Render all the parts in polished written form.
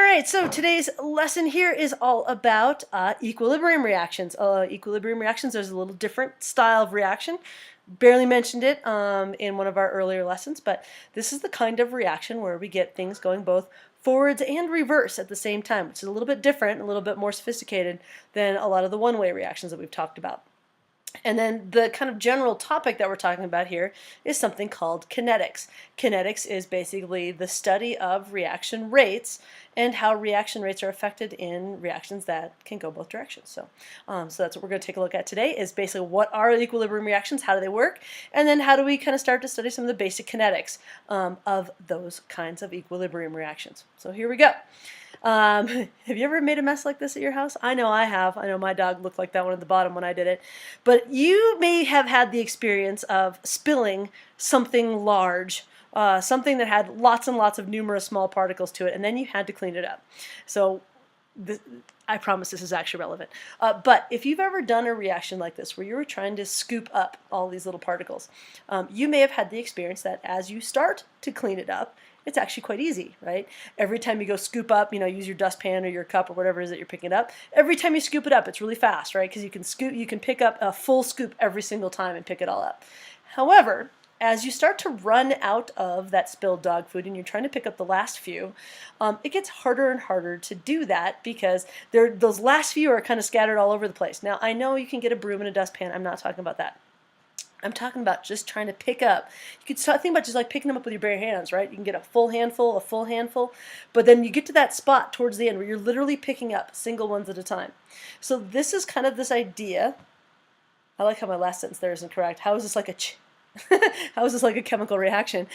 right, so today's lesson here is all about equilibrium reactions. Equilibrium reactions, there's a little different style of reaction. Barely mentioned it in one of our earlier lessons, but this is the kind of reaction where we get things going both forwards and reverse at the same time, which is a little bit different, a little bit more sophisticated than a lot of the one-way reactions that we've talked about. And then the kind of general topic that we're talking about here is something called kinetics. Kinetics is basically the study of reaction rates and how reaction rates are affected in reactions that can go both directions. So that's what we're going to take a look at today, is basically what are equilibrium reactions, how do they work, and then how do we kind of start to study some of the basic kinetics of those kinds of equilibrium reactions. So here we go. Have you ever made a mess like this at your house? I know I have. I know my dog looked like that one at the bottom when I did it. But you may have had the experience of spilling something large, something that had lots and lots of numerous small particles to it, and then you had to clean it up. So I promise this is actually relevant. But if you've ever done a reaction like this, where you were trying to scoop up all these little particles, you may have had the experience that as you start to clean it up, it's actually quite easy, right? Every time you go scoop up, use your dustpan or your cup or whatever it is that you're picking up. Every time you scoop it up, it's really fast, right? Because you can pick up a full scoop every single time and pick it all up. However, as you start to run out of that spilled dog food and you're trying to pick up the last few, it gets harder and harder to do that because those last few are kind of scattered all over the place. Now, I know you can get a broom and a dustpan. I'm not talking about that. I'm talking about just trying to pick up. You could think about just like picking them up with your bare hands, right? You can get a full handful, but then you get to that spot towards the end where you're literally picking up single ones at a time. So this is kind of this idea. I like how my last sentence there isn't correct. How is this like how is this like a chemical reaction?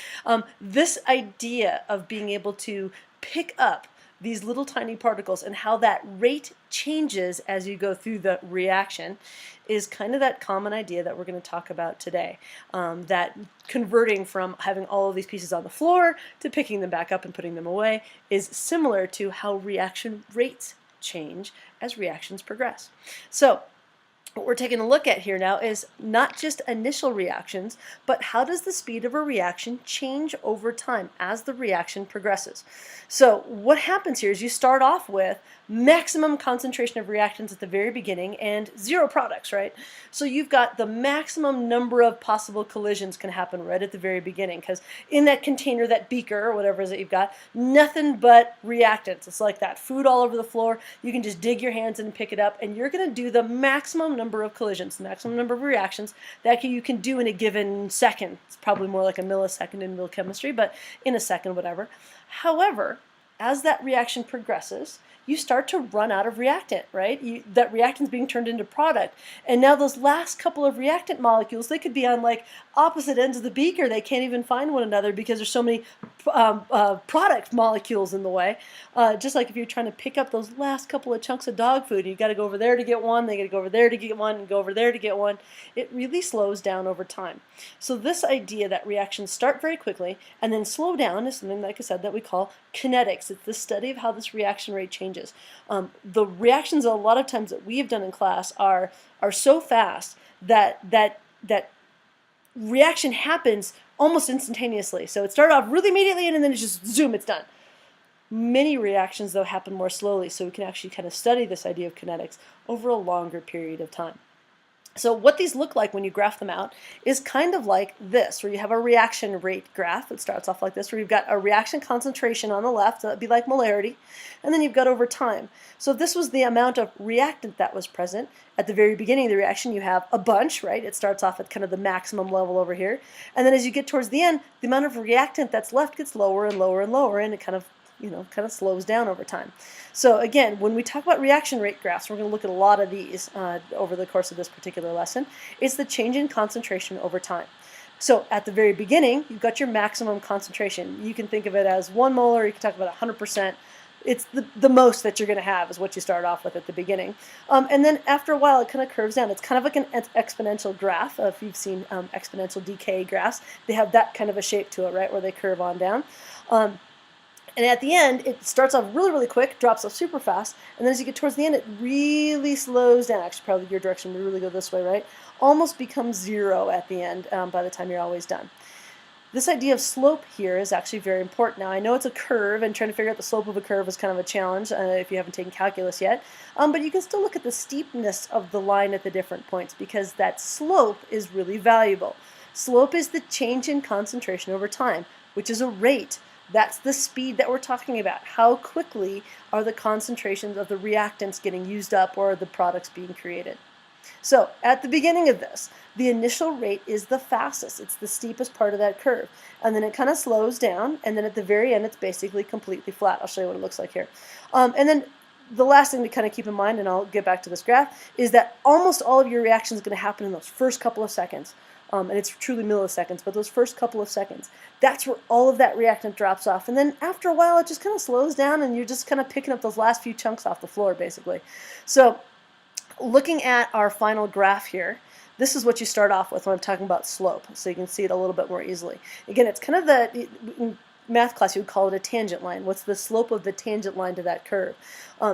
This idea of being able to pick up these little tiny particles and how that rate changes as you go through the reaction is kind of that common idea that we're going to talk about today. That converting from having all of these pieces on the floor to picking them back up and putting them away is similar to how reaction rates change as reactions progress. So what we're taking a look at here now is not just initial reactions, but how does the speed of a reaction change over time as the reaction progresses. So what happens here is you start off with maximum concentration of reactants at the very beginning and zero products, right? So you've got the maximum number of possible collisions can happen right at the very beginning, because in that container, that beaker, or whatever it is that you've got, nothing but reactants. It's like that food all over the floor. You can just dig your hands in and pick it up, and you're going to do the maximum number of collisions, the maximum number of reactions that you can do in a given second. It's probably more like a millisecond in real chemistry, but in a second, whatever. However, as that reaction progresses, you start to run out of reactant, right? That reactant's being turned into product. And now those last couple of reactant molecules, they could be on like opposite ends of the beaker. They can't even find one another because there's so many product molecules in the way. Just like if you're trying to pick up those last couple of chunks of dog food, you got to go over there to get one, they got to go over there to get one, and go over there to get one. It really slows down over time. So this idea that reactions start very quickly and then slow down is something, like I said, that we call kinetics. It's the study of how this reaction rate changes. The reactions a lot of times that we have done in class are so fast that reaction happens almost instantaneously. So it started off really immediately and then it's just zoom, it's done. Many reactions though happen more slowly, so we can actually kind of study this idea of kinetics over a longer period of time. So what these look like when you graph them out is kind of like this, where you have a reaction rate graph. It starts off like this, where you've got a reaction concentration on the left, so that'd be like molarity, and then you've got over time. So if this was the amount of reactant that was present at the very beginning of the reaction, you have a bunch, right? It starts off at kind of the maximum level over here, and then as you get towards the end, the amount of reactant that's left gets lower and lower and lower, and it kind of slows down over time. So again, when we talk about reaction rate graphs, we're going to look at a lot of these over the course of this particular lesson. It's the change in concentration over time. So at the very beginning, you've got your maximum concentration. You can think of it as 1 molar, you can talk about 100%. It's the most that you're going to have is what you start off with at the beginning. And then after a while, it kind of curves down. It's kind of like an exponential graph. If you've seen exponential decay graphs, they have that kind of a shape to it, right, where they curve on down. And at the end, it starts off really, really quick, drops off super fast, and then as you get towards the end, it really slows down. Actually, probably your direction would really go this way, right? Almost becomes zero at the end by the time you're always done. This idea of slope here is actually very important. Now, I know it's a curve, and trying to figure out the slope of a curve is kind of a challenge if you haven't taken calculus yet, but you can still look at the steepness of the line at the different points, because that slope is really valuable. Slope is the change in concentration over time, which is a rate. That's the speed that we're talking about. How quickly are the concentrations of the reactants getting used up, or are the products being created? So at the beginning of this, the initial rate is the fastest. It's the steepest part of that curve. And then it kind of slows down, and then at the very end, it's basically completely flat. I'll show you what it looks like here. And then the last thing to kind of keep in mind, and I'll get back to this graph, is that almost all of your reaction is going to happen in those first couple of seconds. And it's truly milliseconds, but those first couple of seconds, that's where all of that reactant drops off. And then after a while, it just kind of slows down, and you're just kind of picking up those last few chunks off the floor, basically. So looking at our final graph here, this is what you start off with when I'm talking about slope, so you can see it a little bit more easily. Again, it's kind of in math class, you would call it a tangent line. What's the slope of the tangent line to that curve?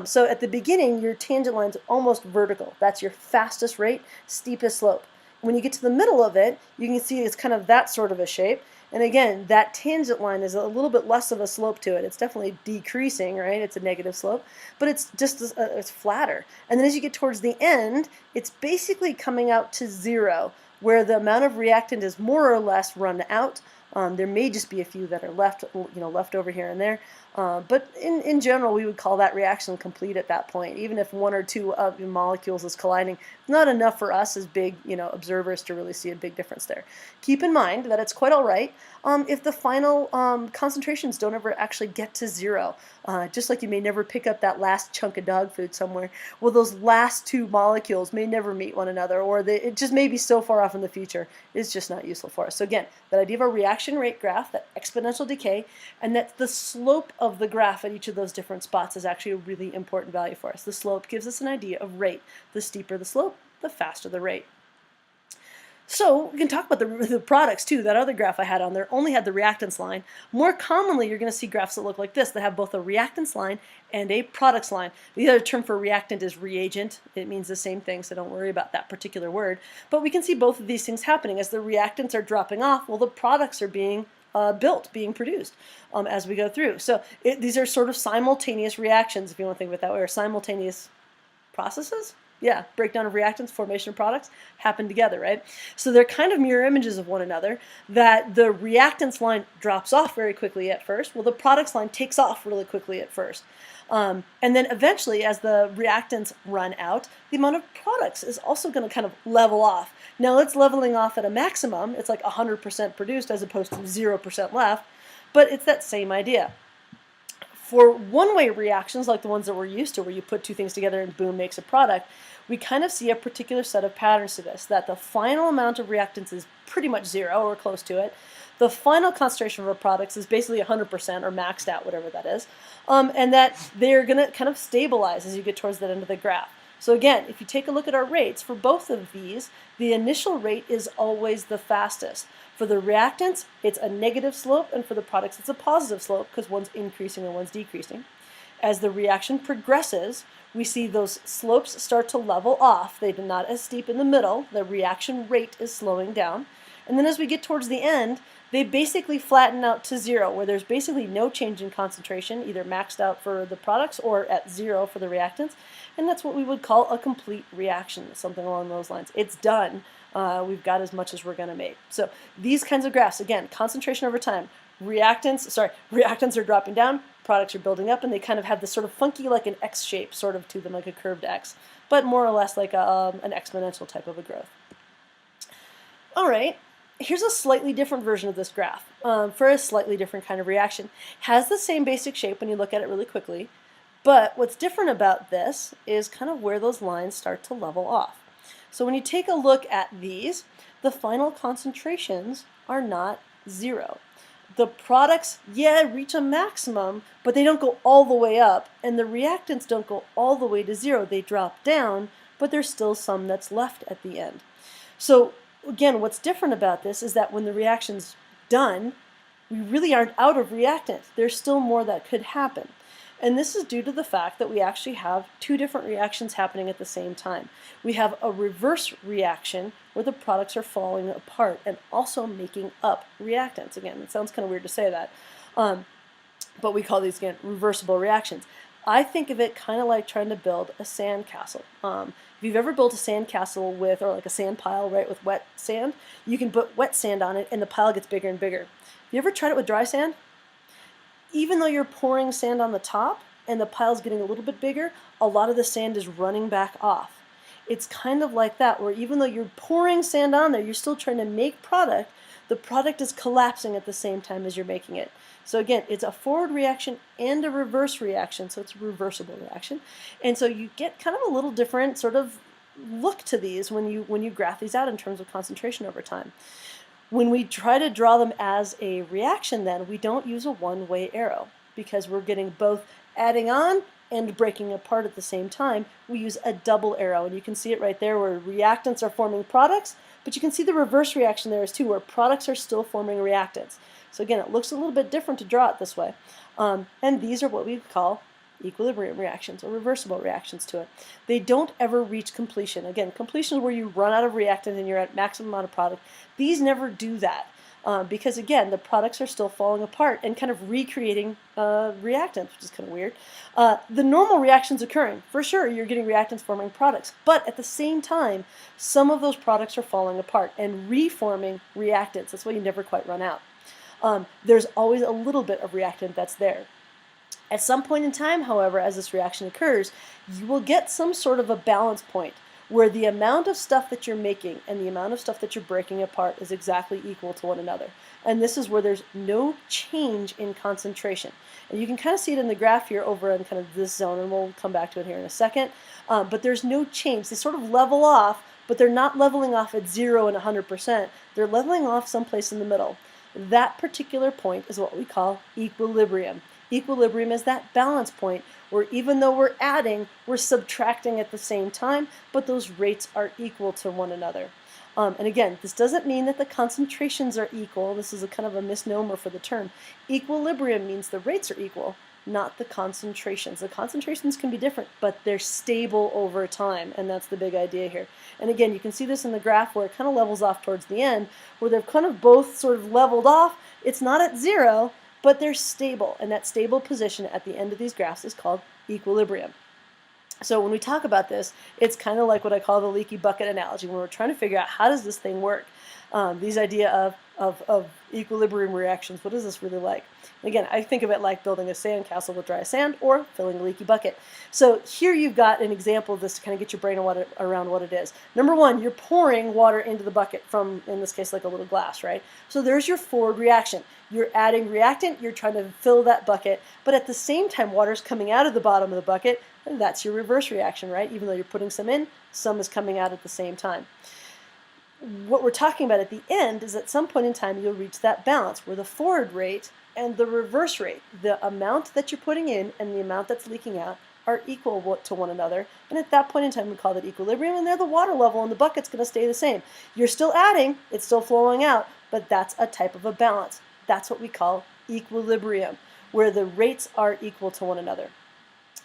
So at the beginning, your tangent line's almost vertical. That's your fastest rate, steepest slope. When you get to the middle of it, you can see it's kind of that sort of a shape. And again, that tangent line is a little bit less of a slope to it. It's definitely decreasing, right? It's a negative slope, but it's just it's flatter. And then as you get towards the end, it's basically coming out to zero, where the amount of reactant is more or less run out. There may just be a few that are left, left over here and there. But in general, we would call that reaction complete at that point. Even if one or two of the molecules is colliding, not enough for us as big observers to really see a big difference there. Keep in mind that it's quite all right if the final concentrations don't ever actually get to zero. Just like you may never pick up that last chunk of dog food somewhere, well, those last two molecules may never meet one another, or it just may be so far off in the future, it's just not useful for us. So again, that idea of a reaction rate graph, that exponential decay, and that the slope of the graph at each of those different spots is actually a really important value for us. The slope gives us an idea of rate. The steeper the slope, the faster the rate. So we can talk about the products too. That other graph I had on there only had the reactants line. More commonly, you're going to see graphs that look like this that have both a reactants line and a products line. The other term for reactant is reagent. It means the same thing, so don't worry about that particular word. But we can see both of these things happening. As the reactants are dropping off, well, the products are being being produced as we go through. So these are sort of simultaneous reactions, if you want to think of it that way, or simultaneous processes. Yeah, breakdown of reactants, formation of products happen together, right? So they're kind of mirror images of one another, that the reactants line drops off very quickly at first, well, the products line takes off really quickly at first. And then eventually, as the reactants run out, the amount of products is also going to kind of level off. Now, it's leveling off at a maximum. It's like 100% produced as opposed to 0% left, but it's that same idea. For one-way reactions, like the ones that we're used to, where you put two things together and boom, makes a product, we kind of see a particular set of patterns to this, that the final amount of reactants is pretty much zero or close to it. The final concentration of our products is basically 100% or maxed out, whatever that is, and that they're going to kind of stabilize as you get towards the end of the graph. So again, if you take a look at our rates for both of these, the initial rate is always the fastest. For the reactants, it's a negative slope, and for the products, it's a positive slope because one's increasing and one's decreasing. As the reaction progresses, we see those slopes start to level off. They're not as steep in the middle. The reaction rate is slowing down. And then as we get towards the end, they basically flatten out to zero, where there's basically no change in concentration, either maxed out for the products or at zero for the reactants. And that's what we would call a complete reaction, something along those lines. It's done. We've got as much as we're going to make. So these kinds of graphs, again, concentration over time. Reactants are dropping down, products are building up, and they kind of have this sort of funky, like an X shape sort of to them, like a curved X, but more or less like an exponential type of a growth. All right. Here's a slightly different version of this graph for a slightly different kind of reaction. Has the same basic shape when you look at it really quickly, but what's different about this is kind of where those lines start to level off. So when you take a look at these, the final concentrations are not zero. The products, reach a maximum, but they don't go all the way up, and the reactants don't go all the way to zero. They drop down, but there's still some that's left at the end. So again, what's different about this is that when the reaction's done, we really aren't out of reactant. There's still more that could happen. And this is due to the fact that we actually have two different reactions happening at the same time. We have a reverse reaction where the products are falling apart and also making up reactants. Again, it sounds kind of weird to say that, but we call these, again, reversible reactions. I think of it kind of like trying to build a sand castle. If you've ever built a sand castle with, or like a sand pile, right, with wet sand, you can put wet sand on it and the pile gets bigger and bigger. Have you ever tried it with dry sand? Even though you're pouring sand on the top and the pile's getting a little bit bigger, a lot of the sand is running back off. It's kind of like that, where even though you're pouring sand on there, you're still trying to make product. The product is collapsing at the same time as you're making it. So again, it's a forward reaction and a reverse reaction, so it's a reversible reaction. And so you get kind of a little different sort of look to these when you graph these out in terms of concentration over time. When we try to draw them as a reaction, then we don't use a one-way arrow because we're getting both adding on and breaking apart at the same time. We use a double arrow, and you can see it right there where reactants are forming products, but you can see the reverse reaction there is too, where products are still forming reactants. So again, it looks a little bit different to draw it this way. And these are what we call equilibrium reactions or reversible reactions to it. They don't ever reach completion. Again, completion is where you run out of reactant and you're at maximum amount of product. These never do that because, again, the products are still falling apart and kind of recreating reactants, which is kind of weird. The normal reactions occurring, for sure, you're getting reactants forming products, but at the same time, some of those products are falling apart and reforming reactants. That's why you never quite run out. There's always a little bit of reactant that's there. At some point in time, however, as this reaction occurs, you will get some sort of a balance point where the amount of stuff that you're making and the amount of stuff that you're breaking apart is exactly equal to one another. And this is where there's no change in concentration. And you can kind of see it in the graph here over in kind of this zone, and we'll come back to it here in a second. But there's no change. They sort of level off, but they're not leveling off at 0 and 100%. They're leveling off someplace in the middle. That particular point is what we call equilibrium. Equilibrium is that balance point where even though we're adding, we're subtracting at the same time, but those rates are equal to one another. And again, this doesn't mean that the concentrations are equal. This is a kind of a misnomer for the term. Equilibrium means the rates are equal, not the concentrations. The concentrations can be different, but they're stable over time, and that's the big idea here. And again, you can see this in the graph where it kind of levels off towards the end, where they've kind of both sort of leveled off. It's not at 0, but they're stable, and that stable position at the end of these graphs is called equilibrium. So when we talk about this, it's kind of like what I call the leaky bucket analogy, when we're trying to figure out how does this thing work. These idea of equilibrium reactions, what is this really like? Again, I think of it like building a sand castle with dry sand or filling a leaky bucket. So here you've got an example of this to kind of get your brain around what it is. Number one, you're pouring water into the bucket from, in this case, like a little glass, right? So there's your forward reaction. You're adding reactant, you're trying to fill that bucket, but at the same time, water's coming out of the bottom of the bucket, and that's your reverse reaction, right? Even though you're putting some in, some is coming out at the same time. What we're talking about at the end is at some point in time, you'll reach that balance where the forward rate and the reverse rate, the amount that you're putting in and the amount that's leaking out, are equal to one another. And at that point in time, we call that equilibrium, and there the water level in the bucket's going to stay the same. You're still adding, it's still flowing out, but that's a type of a balance. That's what we call equilibrium, where the rates are equal to one another.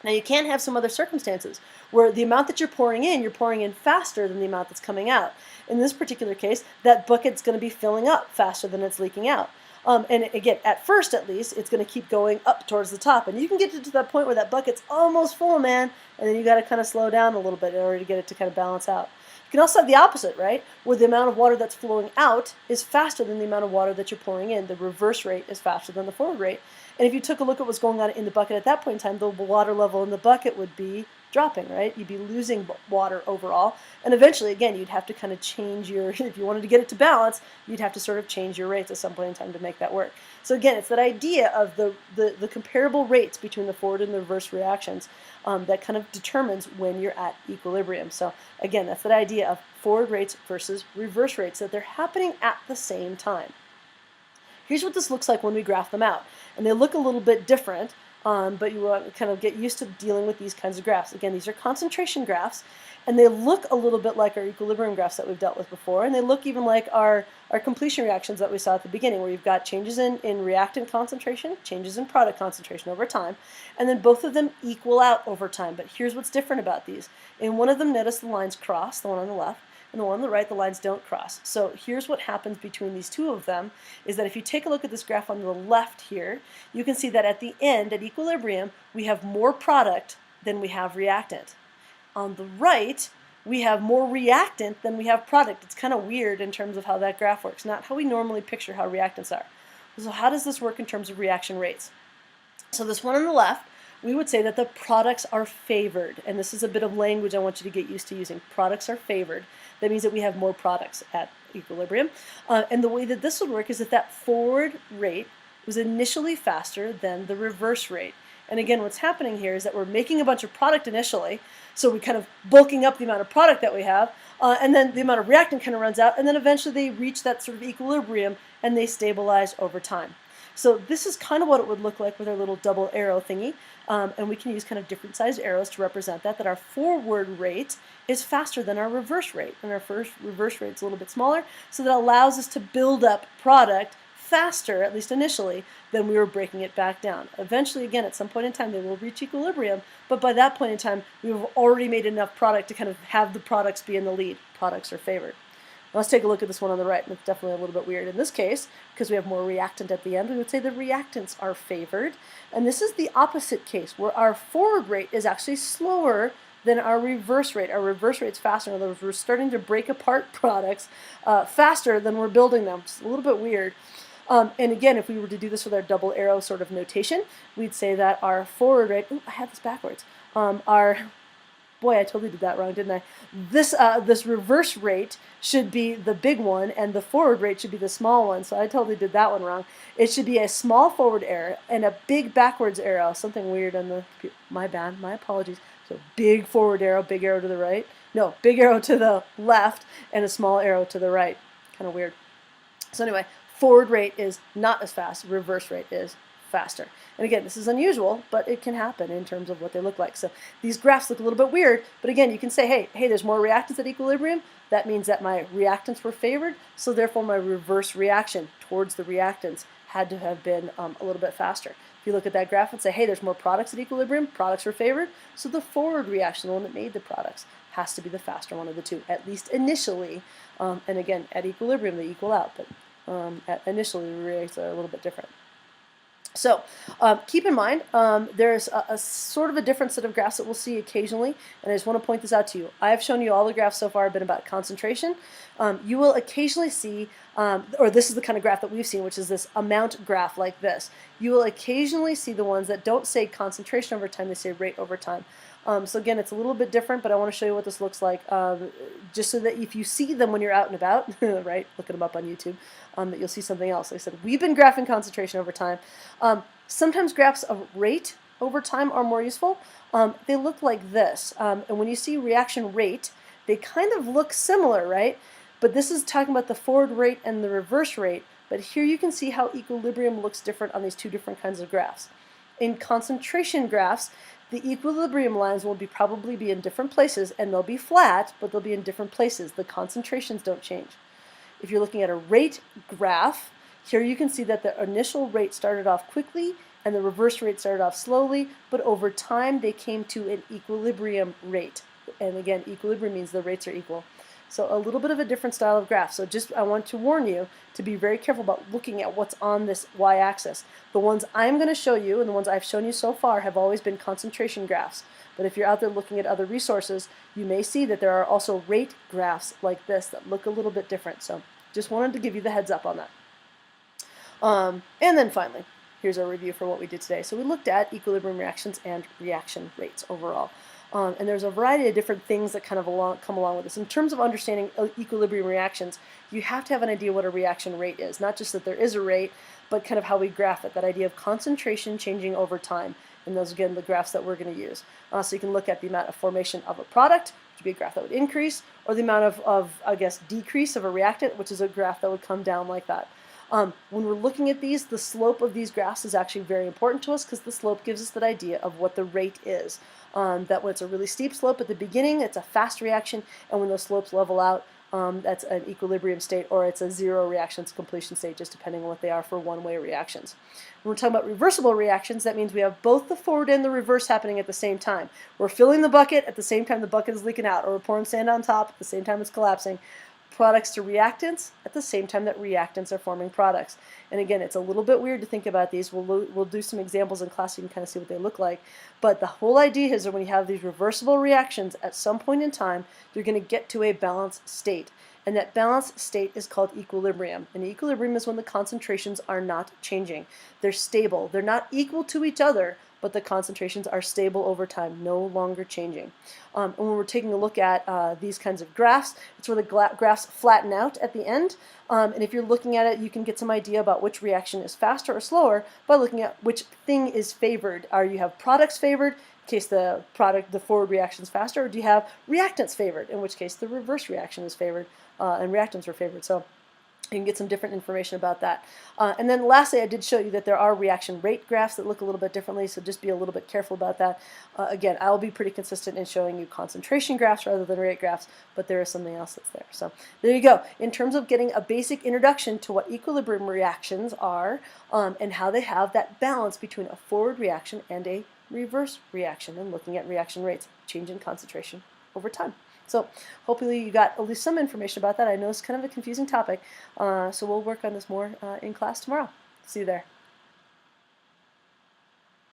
Now, you can have some other circumstances where the amount that you're pouring in faster than the amount that's coming out. In this particular case, that bucket's going to be filling up faster than it's leaking out. And again, at first at least, it's going to keep going up towards the top. And you can get to that point where that bucket's almost full, man, and then you got to kind of slow down a little bit in order to get it to kind of balance out. You can also have the opposite, right? Where the amount of water that's flowing out is faster than the amount of water that you're pouring in. The reverse rate is faster than the forward rate. And if you took a look at what's going on in the bucket at that point in time, the water level in the bucket would be dropping, right? You'd be losing water overall. And eventually, again, you'd have to kind of change your, if you wanted to get it to balance, you'd have to sort of change your rates at some point in time to make that work. So again, it's that idea of the comparable rates between the forward and the reverse reactions that kind of determines when you're at equilibrium. So again, that's that idea of forward rates versus reverse rates, that they're happening at the same time. Here's what this looks like when we graph them out. And they look a little bit different, but you want to kind of get used to dealing with these kinds of graphs. Again, these are concentration graphs, and they look a little bit like our equilibrium graphs that we've dealt with before, and they look even like our are completion reactions that we saw at the beginning, where you've got changes in reactant concentration, changes in product concentration over time, and then both of them equal out over time. But here's what's different about these. In one of them, notice the lines cross, the one on the left, and the one on the right, the lines don't cross. So here's what happens between these two of them, is that if you take a look at this graph on the left here, you can see that at the end, at equilibrium, we have more product than we have reactant. On the right, we have more reactant than we have product. It's kind of weird in terms of how that graph works, not how we normally picture how reactants are. So how does this work in terms of reaction rates? So this one on the left, we would say that the products are favored, and this is a bit of language I want you to get used to using. Products are favored. That means that we have more products at equilibrium. And the way that this would work is that that forward rate was initially faster than the reverse rate. And again, what's happening here is that we're making a bunch of product initially, so we kind of bulking up the amount of product that we have, and then the amount of reactant kind of runs out, and then eventually they reach that sort of equilibrium and they stabilize over time. So this is kind of what it would look like with our little double arrow thingy, and we can use kind of different sized arrows to represent that our forward rate is faster than our reverse rate, and our reverse rate is a little bit smaller, so that allows us to build up product faster, at least initially, than we were breaking it back down. Eventually, again, at some point in time, they will reach equilibrium, but by that point in time, we've already made enough product to kind of have the products be in the lead. Products are favored. Now let's take a look at this one on the right, and it's definitely a little bit weird. In this case, because we have more reactant at the end, we would say the reactants are favored, and this is the opposite case, where our forward rate is actually slower than our reverse rate. Our reverse rate's faster. In other words, we're starting to break apart products faster than we're building them. It's a little bit weird. And again, if we were to do this with our double arrow sort of notation, we'd say that our forward rate, ooh, I had this backwards, boy, I totally did that wrong, didn't I? This reverse rate should be the big one, and the forward rate should be the small one, so I totally did that one wrong. It should be a small forward arrow and a big backwards arrow, something weird on the, my bad, my apologies. So big forward arrow, big arrow to the right, no, big arrow to the left, and a small arrow to the right, kind of weird. So anyway, forward rate is not as fast, reverse rate is faster. And again, this is unusual, but it can happen in terms of what they look like. So these graphs look a little bit weird, but again, you can say, hey, there's more reactants at equilibrium. That means that my reactants were favored, so therefore my reverse reaction towards the reactants had to have been a little bit faster. If you look at that graph and say, hey, there's more products at equilibrium, products were favored, so the forward reaction, the one that made the products, has to be the faster one of the two, at least initially. And again, at equilibrium, they equal out, but initially the rates are a little bit different. So keep in mind, there's a sort of a different set of graphs that we'll see occasionally, and I just want to point this out to you. I have shown you all the graphs so far have been about concentration. You will occasionally see, or this is the kind of graph that we've seen, which is this amount graph like this. You will occasionally see the ones that don't say concentration over time, they say rate over time. So again, it's a little bit different, but I want to show you what this looks like, just so that if you see them when you're out and about, right, looking them up on YouTube, that you'll see something else. Like I said, we've been graphing concentration over time. Sometimes graphs of rate over time are more useful. They look like this, and when you see reaction rate, they kind of look similar, right? But this is talking about the forward rate and the reverse rate, but here you can see how equilibrium looks different on these two different kinds of graphs. In concentration graphs, the equilibrium lines will probably be in different places, and they'll be flat, but they'll be in different places. The concentrations don't change. If you're looking at a rate graph, here you can see that the initial rate started off quickly and the reverse rate started off slowly, but over time they came to an equilibrium rate. And again, equilibrium means the rates are equal. So a little bit of a different style of graph. So just I want to warn you to be very careful about looking at what's on this y-axis. The ones I'm going to show you and the ones I've shown you so far have always been concentration graphs. But if you're out there looking at other resources, you may see that there are also rate graphs like this that look a little bit different. So just wanted to give you the heads up on that. And then finally, here's our review for what we did today. So we looked at equilibrium reactions and reaction rates overall. And there's a variety of different things that kind of come along with this. In terms of understanding equilibrium reactions, you have to have an idea what a reaction rate is. Not just that there is a rate, but kind of how we graph it. That idea of concentration changing over time. And those, again, the graphs that we're going to use. So you can look at the amount of formation of a product, which would be a graph that would increase, or the amount of I guess, decrease of a reactant, which is a graph that would come down like that. When we're looking at these, the slope of these graphs is actually very important to us because the slope gives us that idea of what the rate is. That when it's a really steep slope at the beginning, it's a fast reaction, and when those slopes level out, that's an equilibrium state, or it's a zero reaction to completion state, just depending on what they are for one-way reactions. When we're talking about reversible reactions, that means we have both the forward and the reverse happening at the same time. We're filling the bucket at the same time the bucket is leaking out, or we're pouring sand on top at the same time it's collapsing. Products to reactants at the same time that reactants are forming products. And again, it's a little bit weird to think about these. We'll do some examples in class so you can kind of see what they look like. But the whole idea is that when you have these reversible reactions, at some point in time, you're going to get to a balanced state. And that balanced state is called equilibrium. And equilibrium is when the concentrations are not changing. They're stable. They're not equal to each other, but the concentrations are stable over time, no longer changing. And when we're taking a look at these kinds of graphs, it's where the graphs flatten out at the end. And if you're looking at it, you can get some idea about which reaction is faster or slower by looking at which thing is favored. You have products favored, in case the forward reaction is faster, or do you have reactants favored, in which case the reverse reaction is favored and reactants are favored. So you can get some different information about that. And then lastly, I did show you that there are reaction rate graphs that look a little bit differently, so just be a little bit careful about that. Again, I'll be pretty consistent in showing you concentration graphs rather than rate graphs, but there is something else that's there. So there you go. In terms of getting a basic introduction to what equilibrium reactions are and how they have that balance between a forward reaction and a reverse reaction, and looking at reaction rates, change in concentration over time. So hopefully you got at least some information about that. I know it's kind of a confusing topic, so we'll work on this more in class tomorrow. See you there.